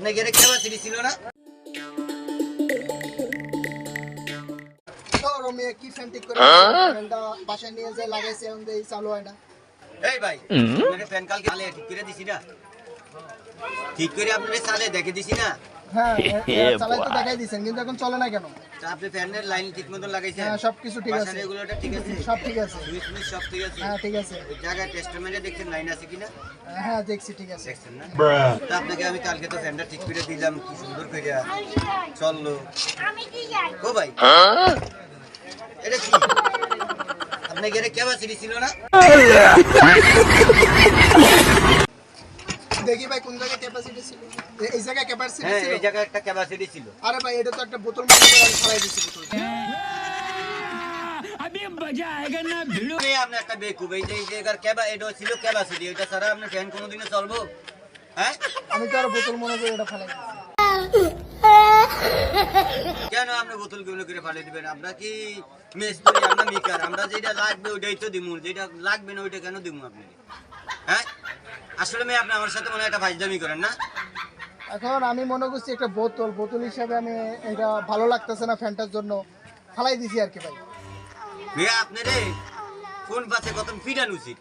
আপনার গেরে ক্যাপাসিটি ছিল না? তো রমি কি ফ্যান ঠিক করে ফ্যানটা বাসায় নিয়ে যায় লাগাইছে এখন এই চালু হয় না। এই ভাই আপনার ফ্যান কালকে চালে ঠিক করে দিছি না? ঠিক করে আপনার চালে দেখে দিছি না? হ্যাঁ চালাই তো দেখাই দিয়েছেন কিন্তু এখন চলে না কেন? তা আপনি ফ্যানের লাইন ঠিক মতো লাগাইছেন? হ্যাঁ সবকিছু ঠিক আছে, বাসার রেগুলেটর ঠিক আছে? সব ঠিক আছে। সুইচ মিচ সব ঠিক আছে? হ্যাঁ ঠিক আছে। ওই জায়গায় টেস্টমেন্টে দেখছেন লাইন আছে কিনা? হ্যাঁ দেখছি ঠিক আছে। দেখছেন না? তা আপনাকে আমি কালকে তো ফ্যানটা ঠিক করে দিলাম, কি সুন্দর করে চললো। ও ভাই এটা কি আপনার গেরে ক্যাপাসিটি ছিল না? দেখি ভাই কোন জায়গায় ক্যাপাসিটি ছিল, এই জায়গায় ক্যাপাসিটি হ্যাঁ ছিল। এই জায়গায় একটা ক্যাপাসিটি ছিল। আরে ভাই এটা তো একটা বোতল মনে করে আমি ফেলাই দিছি বোতল। আমি আপনার একটা বেকুব, এই যে এই জায়গার এটা ছিল ক্যাপাসিটি, এটা ছাড়া আপনার ফ্যান কোনোদিনও চলবো? হ্যাঁ আমি তো আর বোতল মনে করে এটা ফেলাই দিছি। কেন আপনি বোতল গুলো করে ফালিয়ে দিবেন? আমরা কি মিস্ত্রি, আমরা মিকার, আমরা যেটা লাগবে ওইটাই তো দিমু, যেটা লাগবে না ওইটা কেন দিমু আপনি? হ্যাঁ আসলে মেয়ে আপনি আমার সাথে মনে হয় একটা ফাইজদামি করেন না? এখন আমি মনে করছি একটা বোতল বোতল হিসাবে আমি এটা ভালো লাগতেছে না ফ্যানটার জন্য ফালাই দিছি আর কি ভাই। মেয়ে আপনারে কোন পাশে কত ফিরান উচিত।